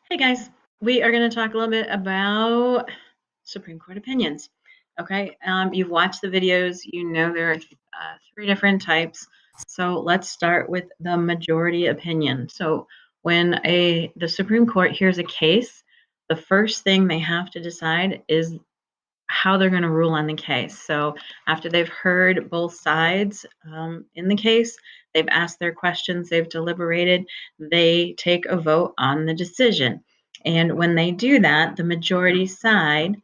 Hey guys, we are going to talk a little bit about Supreme Court opinions. Okay, you've watched the videos, you know there are three different types. So let's start with the majority opinion. So when the Supreme Court hears a case, the first thing they have to decide is how they're going to rule on the case. So after they've heard both sides in the case, they've asked their questions, they've deliberated, they take a vote on the decision. And when they do that, the majority side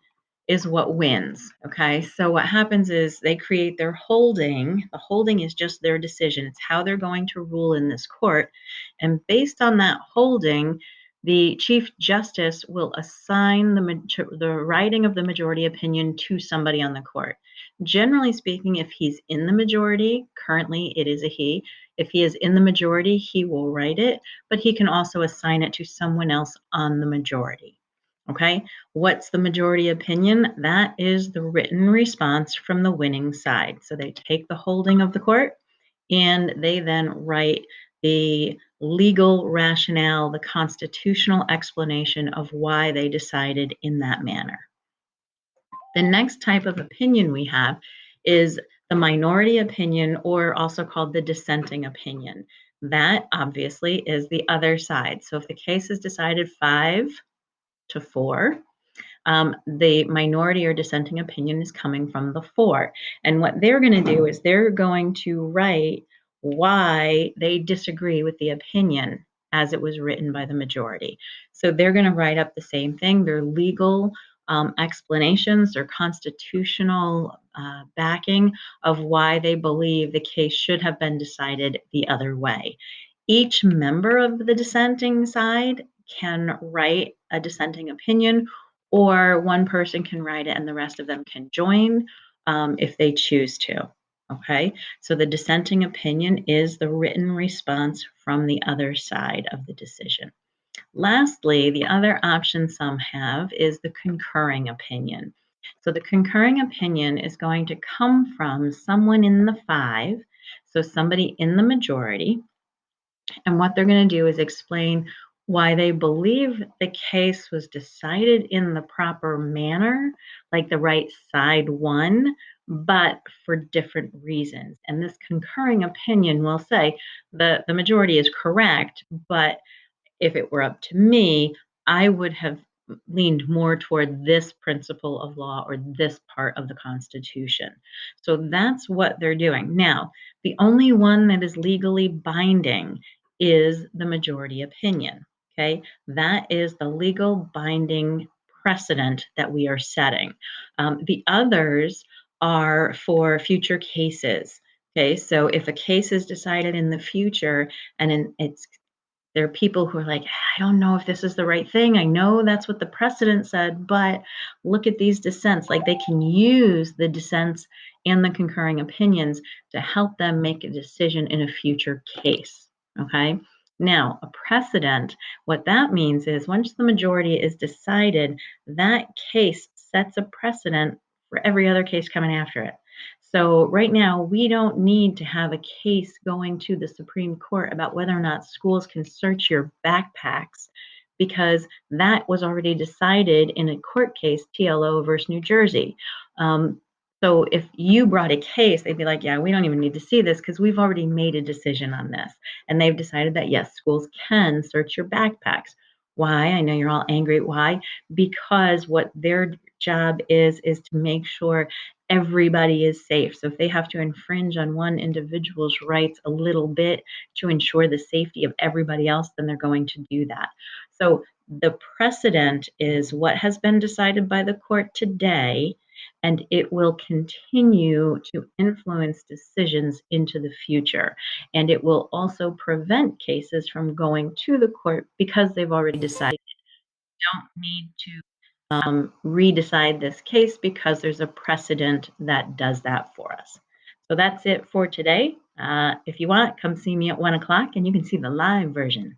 is what wins. Okay. So what happens is they create their holding. The holding is just their decision. It's how they're going to rule in this court. And based on that holding, the Chief Justice will assign the writing of the majority opinion to somebody on the court. Generally speaking, if he's in the majority, currently it is a he. If he is in the majority, he will write it, but he can also assign it to someone else on the majority. Okay, what's the majority opinion? That is the written response from the winning side. So they take the holding of the court and they then write the legal rationale, the constitutional explanation of why they decided in that manner. The next type of opinion we have is the minority opinion, or also called the dissenting opinion. That obviously is the other side. So if the case is decided 5-4, the minority or dissenting opinion is coming from the 4. And what they're going to do is they're going to write why they disagree with the opinion as it was written by the majority. So they're going to write up the same thing, their legal explanations, their constitutional backing of why they believe the case should have been decided the other way. Each member of the dissenting side can write a dissenting opinion, or one person can write it and the rest of them can join if they choose to. Okay, so the dissenting opinion is the written response from the other side of the decision. Lastly, the other option some have is the concurring opinion. So the concurring opinion is going to come from someone in the 5, so somebody in the majority, and what they're going to do is explain why they believe the case was decided in the proper manner, like the right side won, but for different reasons. And this concurring opinion will say the majority is correct, but if it were up to me, I would have leaned more toward this principle of law or this part of the Constitution. So that's what they're doing. Now, the only one that is legally binding is the majority opinion. Okay, that is the legal binding precedent that we are setting. The others are for future cases. Okay, so if a case is decided in the future and there are people who are like, I don't know if this is the right thing. I know that's what the precedent said, but look at these dissents. Like they can use the dissents and the concurring opinions to help them make a decision in a future case. Okay. Now, a precedent, what that means is once the majority is decided, that case sets a precedent for every other case coming after it. So right now, we don't need to have a case going to the Supreme Court about whether or not schools can search your backpacks because that was already decided in a court case, TLO versus New Jersey. So if you brought a case, they'd be like, yeah, we don't even need to see this because we've already made a decision on this. And they've decided that, yes, schools can search your backpacks. Why? I know you're all angry. Why? Because what their job is to make sure everybody is safe. So if they have to infringe on one individual's rights a little bit to ensure the safety of everybody else, then they're going to do that. So the precedent is what has been decided by the court today, and it will continue to influence decisions into the future. And it will also prevent cases from going to the court because they've already decided. Don't need to redecide this case because there's a precedent that does that for us. So that's it for today. If you want, come see me at 1 o'clock and you can see the live version.